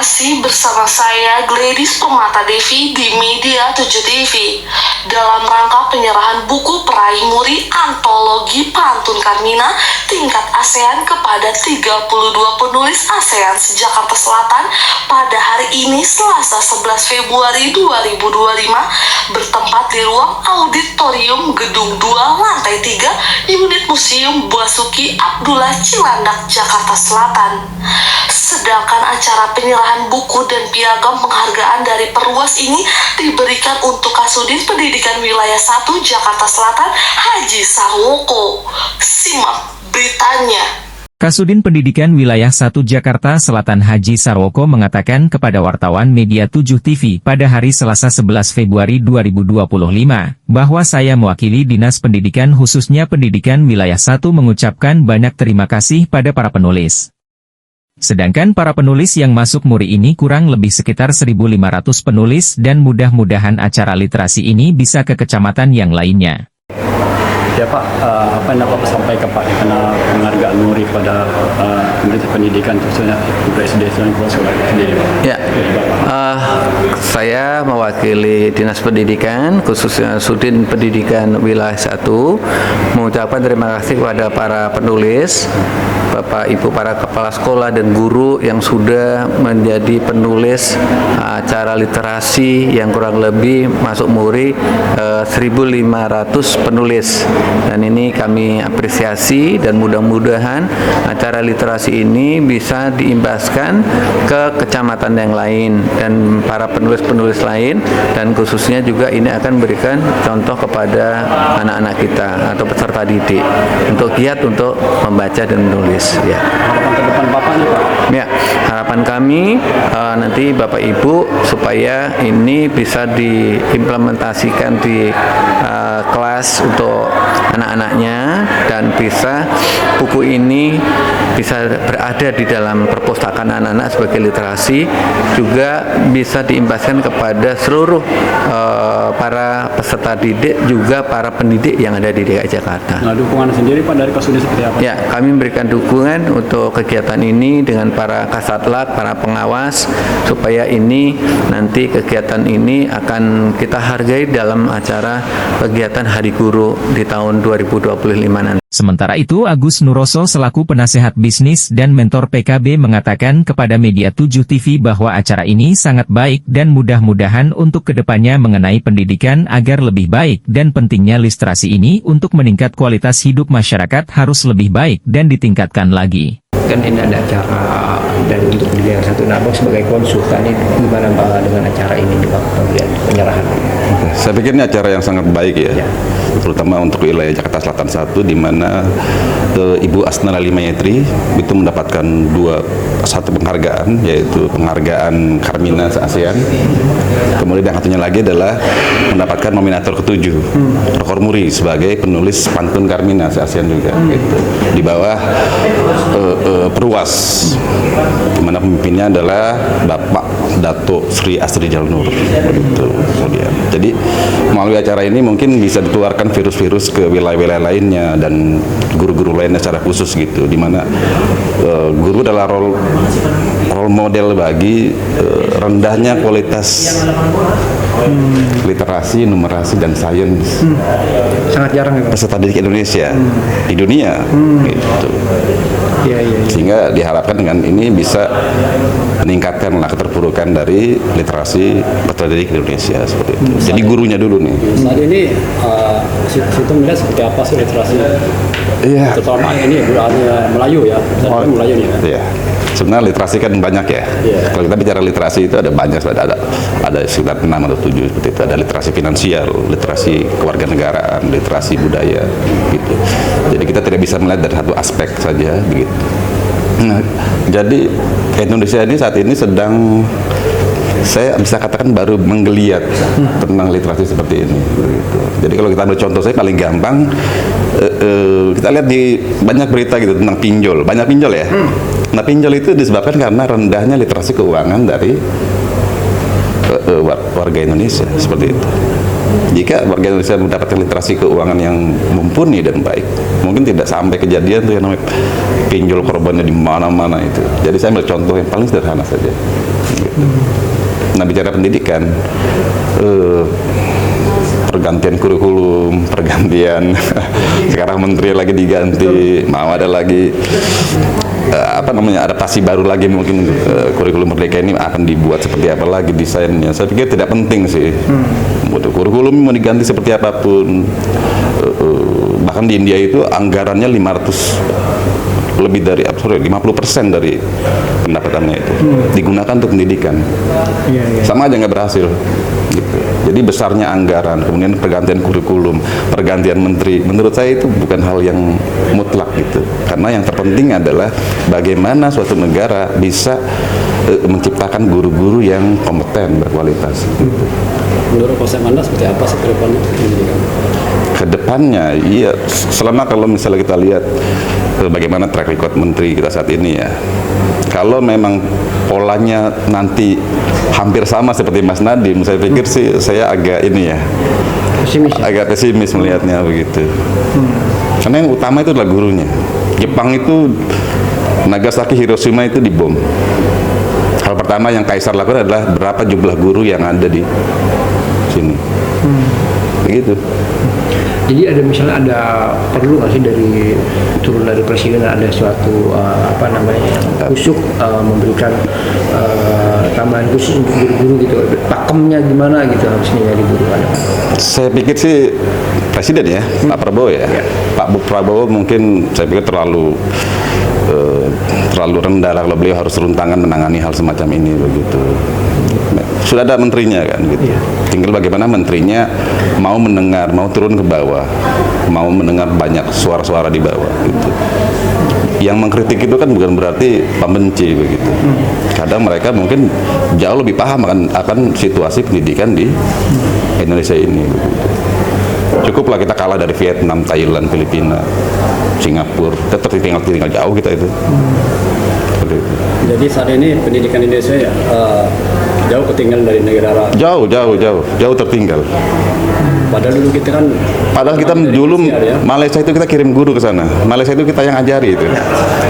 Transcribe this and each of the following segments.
Masih bersama saya Gladys Permata Devi di Media 7 TV dalam rangka penyerahan buku peraih muri antologi pantun Carmina tingkat ASEAN kepada 32 penulis ASEAN se-Jakarta Selatan pada hari ini Selasa 11 Februari 2025 bertempat di ruang auditorium Gedung 2 Lantai 3 Unit Museum Basuki Abdullah Cilandak, Jakarta Selatan. Sedangkan acara penyerahan buku dan piagam penghargaan dari Perluas ini diberikan untuk Kasudin Pendidikan Wilayah 1 Jakarta Selatan Haji Sarwoko. Simak beritanya. Kasudin Pendidikan Wilayah 1 Jakarta Selatan Haji Sarwoko mengatakan kepada wartawan Media 7 TV pada hari Selasa 11 Februari 2025, bahwa saya mewakili Dinas Pendidikan khususnya Pendidikan Wilayah 1 mengucapkan banyak terima kasih pada para penulis. Sedangkan para penulis yang masuk muri ini kurang lebih sekitar 1.500 penulis dan mudah-mudahan acara literasi ini bisa ke kecamatan yang lainnya. Ya Pak, apa yang dapat sampaikan Pak karena penghargaan muri pada pendidikan khususnya untuk SD dan sekolah sendiri Pak? Ya, saya mewakili Dinas Pendidikan khususnya Sudin Pendidikan Wilayah 1 mengucapkan terima kasih kepada para penulis, Bapak Ibu para kepala sekolah dan guru yang sudah menjadi penulis acara literasi yang kurang lebih masuk muri 1.500 penulis. Dan ini kami apresiasi dan mudah-mudahan acara literasi ini bisa diimbaskan ke kecamatan yang lain dan para penulis-penulis lain, dan khususnya juga ini akan memberikan contoh kepada anak-anak kita atau peserta didik untuk giat untuk membaca dan menulis. Ya. Harapan ke depan Bapak nih Pak? Ya, harapan kami nanti Bapak Ibu supaya ini bisa diimplementasikan di kelas untuk anak-anaknya dan bisa buku ini bisa berada di dalam perpustakaan anak-anak sebagai literasi, juga bisa diimbaskan kepada seluruh para peserta didik juga para pendidik yang ada di DKI Jakarta. Nah, dukungan sendiri Pak dari Kasudin seperti apa? Ya, kami memberikan dukungan untuk kegiatan ini dengan para kasatlat, para pengawas, supaya ini nanti kegiatan ini akan kita hargai dalam acara kegiatan Hari Guru di tahun 2025 nanti. Sementara itu Agus Nuroso selaku penasehat bisnis dan mentor PKB mengatakan kepada Media 7 TV bahwa acara ini sangat baik dan mudah-mudahan untuk kedepannya mengenai pendidikan agar lebih baik dan pentingnya literasi ini untuk meningkat kualitas hidup masyarakat harus lebih baik dan ditingkatkan lagi. Kan ini ada acara dan untuk pendidikan satu nabok sebagai konsultan ini gimana dengan acara ini Pak pemberian penyerahan? Saya pikir ini acara yang sangat baik ya. Terutama untuk wilayah Jakarta Selatan 1 di mana Ibu Asna Lali Mayetri itu mendapatkan satu penghargaan, yaitu penghargaan Carmina se-ASEAN. Kemudian yang satunya lagi adalah mendapatkan nominator ke-7 Rekor Muri sebagai penulis pantun Carmina se-ASEAN juga gitu. Di bawah Perluas, di mana pemimpinnya adalah Bapak Dato Sri Astri Jalnur begitu. Kemudian jadi melalui acara ini mungkin bisa ditularkan virus-virus ke wilayah-wilayah lainnya dan guru-guru lainnya secara khusus gitu, di mana guru adalah role model bagi rendahnya kualitas literasi, numerasi dan sains. Sangat jarang ya Pak? Peserta didik Indonesia di dunia gitu. Iya. Sehingga diharapkan dengan ini bisa meningkatkanlah keterpurukan dari literasi peserta didik Indonesia seperti itu. Jadi gurunya dulu nih. Saat ini situ melihat seperti apa sih literasi? Iya. Terutama ini Melayu ya, Melayu nih kan? Iya. Sebenarnya literasi kan banyak ya. Yeah. Kalau kita bicara literasi itu ada banyak, ada sekitar 6 atau 7 seperti itu. Ada literasi finansial, literasi kewarganegaraan, literasi budaya gitu. Jadi kita tidak bisa melihat dari satu aspek saja begitu. Nah, jadi Indonesia ini saat ini sedang, saya bisa katakan baru menggeliat tentang literasi seperti ini begitu. Jadi kalau kita ambil contoh saya paling gampang, kita lihat di banyak berita gitu tentang pinjol, banyak pinjol ya. Nah, pinjol itu disebabkan karena rendahnya literasi keuangan dari warga Indonesia seperti itu. Jika warga Indonesia mendapatkan literasi keuangan yang mumpuni dan baik, mungkin tidak sampai kejadian tuh yang namanya pinjol korbannya di mana-mana itu. Jadi saya ambil contoh yang paling sederhana saja. Gitu. Nah, bicara pendidikan, pergantian kurikulum, pergantian sekarang menteri lagi diganti, mau ada lagi adaptasi baru lagi, mungkin kurikulum merdeka ini akan dibuat seperti apa lagi desainnya. Saya pikir tidak penting sih. Kurikulum mau diganti seperti apapun, bahkan di India itu anggarannya 50% dari pendapatannya itu digunakan untuk pendidikan. Sama aja nggak berhasil gitu. Jadi besarnya anggaran, kemudian pergantian kurikulum, pergantian menteri, menurut saya itu bukan hal yang mutlak gitu. Karena yang terpenting adalah bagaimana suatu negara bisa menciptakan guru-guru yang kompeten, berkualitas gitu. Menurut konsep Anda seperti apa sih ke depannya pendidikan? Kedepannya, iya, selama kalau misalnya kita lihat bagaimana track record menteri kita saat ini ya, kalau memang polanya nanti hampir sama seperti Mas Nadiem, saya pikir sih saya agak agak pesimis melihatnya begitu. Karena yang utama itu adalah gurunya. Jepang itu Nagasaki, Hiroshima itu dibom. Hal pertama yang Kaisar lakukan adalah berapa jumlah guru yang ada di sini. Begitu. Jadi ada perlu nggak sih turun dari presiden ada suatu khusus memberikan tambahan khusus untuk guru-guru gitu, pakemnya gimana gitu harusnya dari guru ada? Saya pikir sih presiden ya, Pak Prabowo ya. Pak Prabowo mungkin saya pikir terlalu rendah kalau beliau harus turun tangan menangani hal semacam ini begitu. Sudah ada menterinya kan gitu. Tinggal bagaimana menterinya mau mendengar, mau turun ke bawah, mau mendengar banyak suara-suara di bawah gitu. Yang mengkritik itu kan bukan berarti pembenci begitu. Kadang mereka mungkin jauh lebih paham akan situasi pendidikan di Indonesia ini begitu. Cukuplah kita kalah dari Vietnam, Thailand, Filipina, Singapura, tetap tinggal jauh kita itu. Jadi saat ini pendidikan Indonesia ya jauh ketinggalan dari negara jauh tertinggal. Padahal dulu kita kan dulu Malaysia itu kita kirim guru ke sana. Malaysia itu kita yang ajari itu.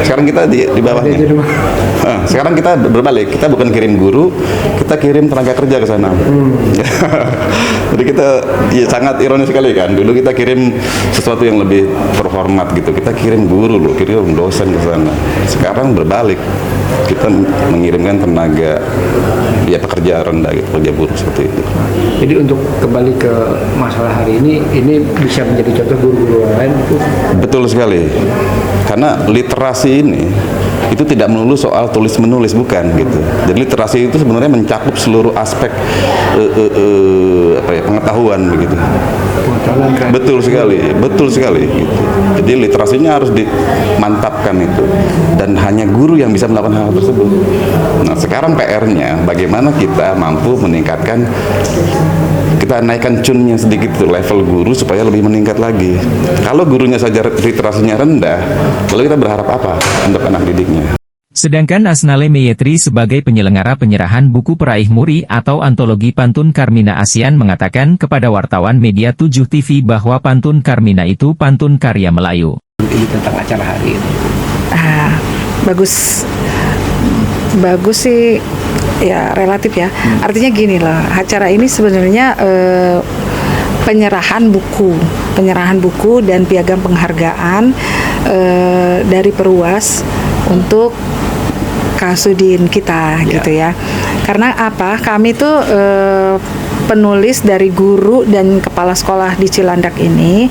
Sekarang kita di bawahnya. Sekarang kita berbalik, kita bukan kirim guru, kita kirim tenaga kerja ke sana. Jadi kita sangat ironis sekali kan. Dulu kita kirim sesuatu yang lebih terhormat gitu. Kita kirim guru loh, kirim dosen ke sana. Sekarang berbalik, kita mengirimkan tenaga pekerja rendah gitu, pekerja buruh seperti itu. Jadi untuk kembali ke masalah hari ini bisa menjadi contoh guru-guru lain itu. Betul sekali. Karena literasi ini itu tidak melulu soal tulis menulis, bukan gitu. Jadi literasi itu sebenarnya mencakup seluruh aspek pengetahuan begitu. Betul sekali gitu. Jadi literasinya harus dimantapkan itu, dan hanya guru yang bisa melakukan hal tersebut. Nah, sekarang PR-nya bagaimana kita mampu meningkatkan, kita naikkan cunnya sedikit tuh level guru supaya lebih meningkat lagi. Kalau gurunya saja literasinya rendah, lalu kita berharap apa untuk anak didiknya? Sedangkan Asnale Meyetri sebagai penyelenggara penyerahan buku peraih muri atau antologi Pantun Carmina ASEAN mengatakan kepada wartawan Media 7 TV bahwa Pantun Carmina itu pantun karya Melayu. Ini tentang acara hari ini. Bagus sih ya, relatif ya. Artinya gini loh, acara ini sebenarnya penyerahan buku dan piagam penghargaan dari Perwas untuk Kasudin kita gitu ya. Karena apa? Kami tuh penulis dari guru dan kepala sekolah di Cilandak ini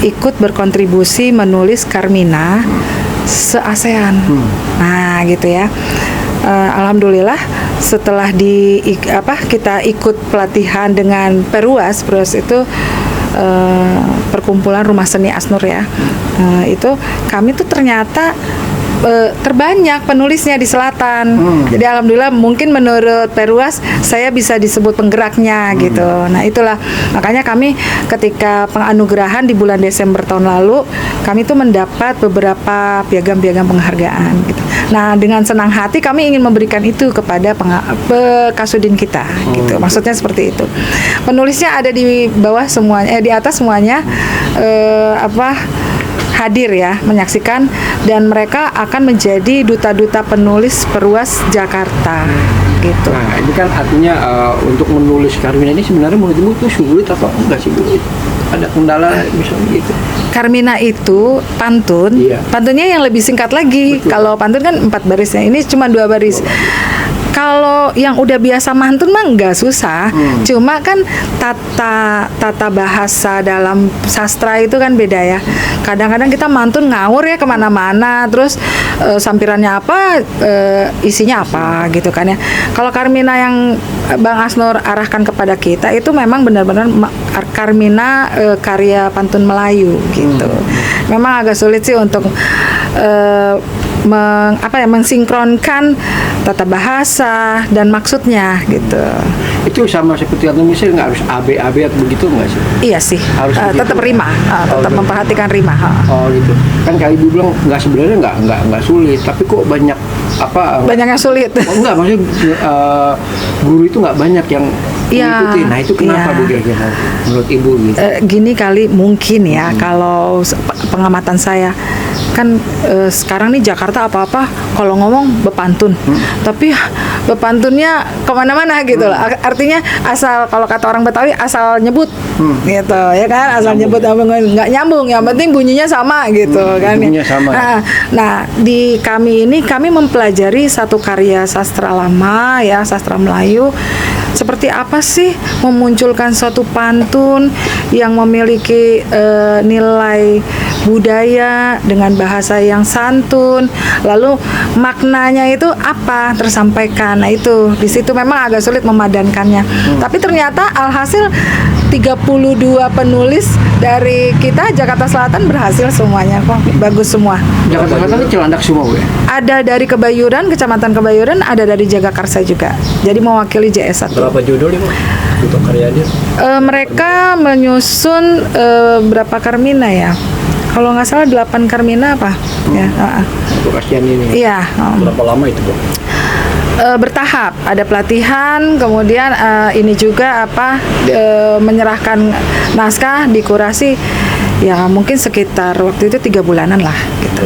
ikut berkontribusi menulis Carmina se-ASEAN. Nah, gitu ya. Alhamdulillah setelah kita ikut pelatihan dengan Perwas itu perkumpulan Rumah Seni Asnur ya. Itu kami tuh ternyata terbanyak penulisnya di selatan. Jadi alhamdulillah mungkin menurut Perwas saya bisa disebut penggeraknya gitu. Nah, itulah makanya kami ketika penganugerahan di bulan Desember tahun lalu, kami tuh mendapat beberapa piagam-piagam penghargaan gitu. Nah, dengan senang hati kami ingin memberikan itu kepada Kasudin kita gitu. Maksudnya seperti itu. Penulisnya ada di bawah semuanya, di atas semuanya hadir ya, menyaksikan, dan mereka akan menjadi duta-duta penulis Perwas Jakarta. gitu. Nah, ini kan artinya untuk menulis Carmina ini sebenarnya menurut Ibu itu sulit atau enggak sih Bu? Ada kendala misalnya gitu? Carmina itu pantun, Iya. pantunnya yang lebih singkat lagi. Kalau pantun kan 4 barisnya, ini cuma 2 baris. Kalau yang udah biasa mantun mah nggak susah, cuma kan tata bahasa dalam sastra itu kan beda ya. Kadang-kadang kita mantun ngawur ya kemana-mana, terus sampirannya apa, isinya apa gitu kan ya. Kalau Carmina yang Bang Asnur arahkan kepada kita itu memang benar-benar Carmina karya pantun Melayu gitu. Memang agak sulit sih untuk mensinkronkan tata bahasa dan maksudnya gitu. Itu sama seperti yang misal nggak harus AB atau begitu nggak sih? Iya sih, Harus begitu. tetap rima, tetap gitu. memperhatikan rima. Oh gitu. Kan kayak Ibu bilang nggak sebenarnya nggak sulit, tapi kok banyak apa? Banyak yang sulit. Oh, enggak, maksudnya guru itu nggak banyak yang Iya, mengikuti. Nah itu kenapa iya. Bu kira-kira menurut Ibu gitu? Gini kali mungkin ya kalau pengamatan saya kan sekarang nih Jakarta apa-apa kalau ngomong bepantun, tapi bepantunnya kemana-mana gitu loh. Artinya asal kalau kata orang Betawi asal nyebut gitu ya kan, asal nyebut nggak nyambung, yang penting bunyinya sama gitu kan. bunyinya sama. Nah di kami ini kami mempelajari satu karya sastra lama ya, sastra Melayu. Seperti apa sih memunculkan suatu pantun yang memiliki nilai budaya dengan bahasa yang santun, lalu maknanya itu apa tersampaikan. Nah itu di situ memang agak sulit memadankannya. Tapi ternyata alhasil 32 penulis dari kita Jakarta Selatan berhasil semuanya kok, bagus semua. Jakarta Selatan ini Cilandak semua Bu ya? Ada dari Kebayuran, Kecamatan Kebayuran, ada dari Jagakarsa juga. Jadi mewakili JS1. Berapa judul Ibu untuk karyanya? Mereka menyusun berapa Carmina ya? Kalau nggak salah 8 Carmina apa? Ya, Untuk kasihan ini. iya. Berapa lama itu Bu? Bertahap, ada pelatihan, kemudian ini juga menyerahkan naskah, dikurasi, ya mungkin sekitar waktu itu 3 bulanan lah gitu.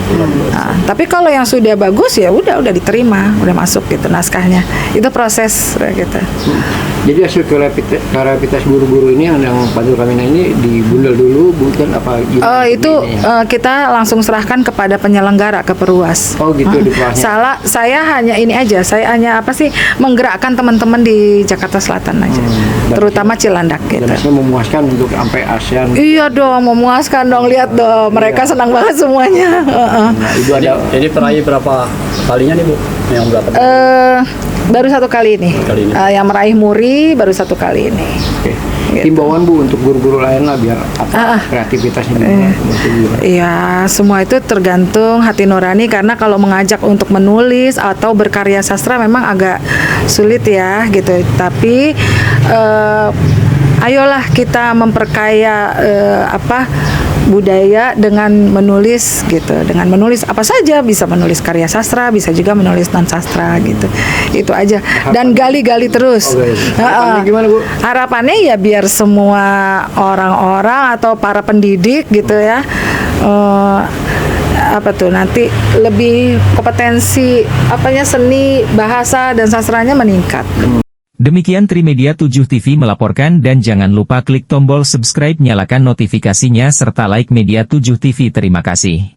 Nah, tapi kalau yang sudah bagus ya udah diterima, udah masuk gitu naskahnya. Itu proses gitu. Jadi hasil kreativitas guru-guru ini yang pantun Carmina ini dibundel dulu bukan apa gimana? Itu kita langsung serahkan kepada penyelenggara ke Perwas. Oh gitu di Perwasnya. Saya hanya ini aja, saya hanya menggerakkan teman-teman di Jakarta Selatan aja, terutama Cilandak gitu. Dan hasilnya memuaskan untuk sampai ASEAN. Iya dong, memuaskan dong, lihat dong, mereka senang banget semuanya. Nah, Ibu ada Jadi peraih berapa kalinya nih Bu? Yang berapa? Baru 1 kali ini, Kali ini. yang meraih muri baru 1 kali ini. Oke. Gitu. Himbauan Bu untuk guru-guru lain lah biar kreativitasnya juga. Iya, semua itu tergantung hati nurani, karena kalau mengajak untuk menulis atau berkarya sastra memang agak sulit ya gitu. Tapi ayolah kita memperkaya budaya dengan menulis gitu. Dengan menulis apa saja, bisa menulis karya sastra, bisa juga menulis non sastra gitu. Itu aja. Dan gali-gali terus. Oke. Harapannya gimana Bu? Harapannya ya biar semua orang-orang atau para pendidik gitu ya, nanti lebih kompetensi seni, bahasa dan sastranya meningkat. Demikian Trimedia 7 TV melaporkan, dan jangan lupa klik tombol subscribe, nyalakan notifikasinya serta like Media 7 TV. Terima kasih.